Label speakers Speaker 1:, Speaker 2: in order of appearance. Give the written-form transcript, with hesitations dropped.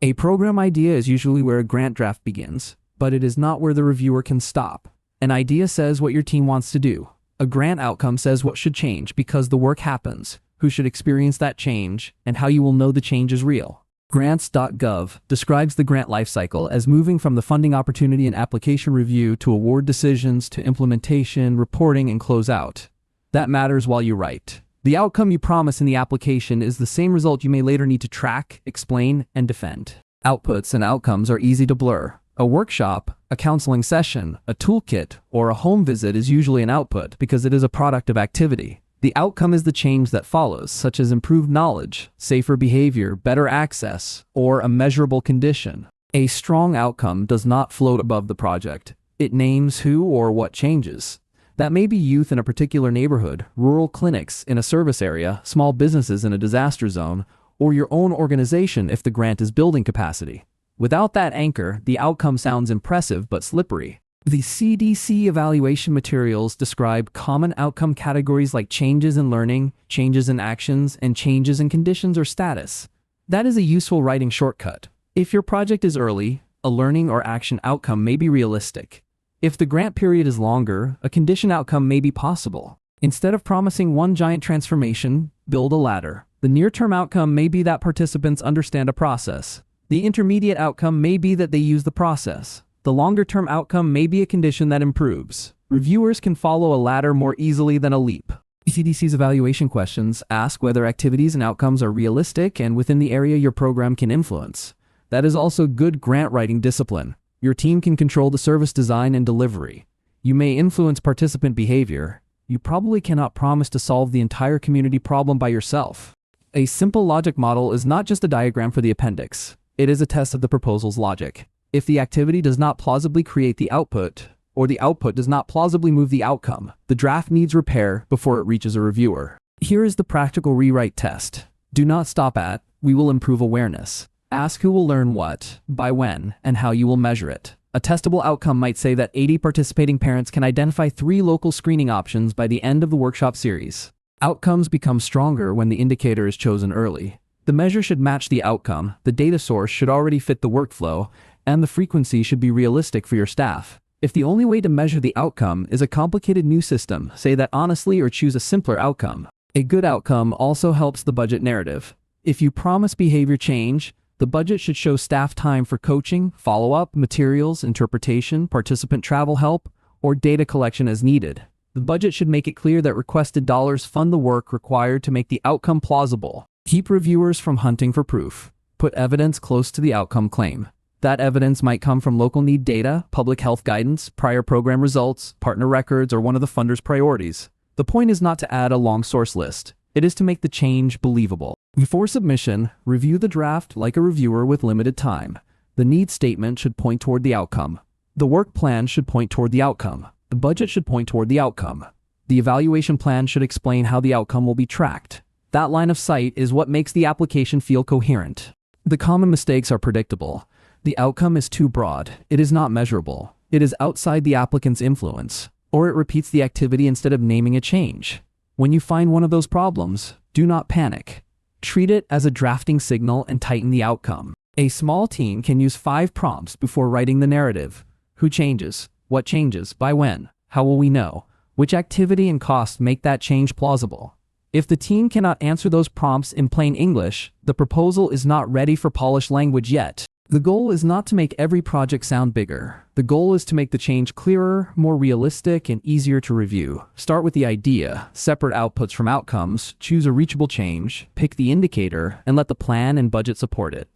Speaker 1: A program idea is usually where a grant draft begins, but it is not where the reviewer can stop. An idea says what your team wants to do. A grant outcome says what should change because the work happens, who should experience that change, and how you will know the change is real. Grants.gov describes the grant lifecycle as moving from the funding opportunity and application review to award decisions to implementation, reporting, and closeout. That matters while you write. The outcome you promise in the application is the same result you may later need to track, explain, and defend. Outputs and outcomes are easy to blur. A workshop, a counseling session, a toolkit, or a home visit is usually an output because it is a product of activity. The outcome is the change that follows, such as improved knowledge, safer behavior, better access, or a measurable condition. A strong outcome does not float above the project. It names who or what changes. That may be youth in a particular neighborhood, rural clinics in a service area, small businesses in a disaster zone, or your own organization if the grant is building capacity. Without that anchor, the outcome sounds impressive but slippery. The CDC evaluation materials describe common outcome categories like changes in learning, changes in actions, and changes in conditions or status. That is a useful writing shortcut. If your project is early, a learning or action outcome may be realistic. If the grant period is longer, a condition outcome may be possible. Instead of promising one giant transformation, build a ladder. The near-term outcome may be that participants understand a process. The intermediate outcome may be that they use the process. The longer-term outcome may be a condition that improves. Reviewers can follow a ladder more easily than a leap. CDC's evaluation questions ask whether activities and outcomes are realistic and within the area your program can influence. That is also good grant writing discipline. Your team can control the service design and delivery. You may influence participant behavior. You probably cannot promise to solve the entire community problem by yourself. A simple logic model is not just a diagram for the appendix. It is a test of the proposal's logic. If the activity does not plausibly create the output, or the output does not plausibly move the outcome, the draft needs repair before it reaches a reviewer. Here is the practical rewrite test. Do not stop at, we will improve awareness. Ask who will learn what, by when, and how you will measure it. A testable outcome might say that 80 participating parents can identify 3 local screening options by the end of the workshop series. Outcomes become stronger when the indicator is chosen early. The measure should match the outcome, the data source should already fit the workflow, and the frequency should be realistic for your staff. If the only way to measure the outcome is a complicated new system, say that honestly or choose a simpler outcome. A good outcome also helps the budget narrative. If you promise behavior change, the budget should show staff time for coaching, follow-up, materials, interpretation, participant travel help, or data collection as needed. The budget should make it clear that requested dollars fund the work required to make the outcome plausible. Keep reviewers from hunting for proof. Put evidence close to the outcome claim. That evidence might come from local need data, public health guidance, prior program results, partner records, or one of the funder's priorities. The point is not to add a long source list. It is to make the change believable. Before submission, review the draft like a reviewer with limited time. The need statement should point toward the outcome. The work plan should point toward the outcome. The budget should point toward the outcome. The evaluation plan should explain how the outcome will be tracked. That line of sight is what makes the application feel coherent. The common mistakes are predictable. The outcome is too broad. It is not measurable. It is outside the applicant's influence. Or it repeats the activity instead of naming a change. When you find one of those problems, do not panic. Treat it as a drafting signal and tighten the outcome. A small team can use 5 prompts before writing the narrative. Who changes? What changes? By when? How will we know? Which activity and cost make that change plausible? If the team cannot answer those prompts in plain English, the proposal is not ready for polished language yet. The goal is not to make every project sound bigger. The goal is to make the change clearer, more realistic, and easier to review. Start with the idea, separate outputs from outcomes, choose a reachable change, pick the indicator, and let the plan and budget support it.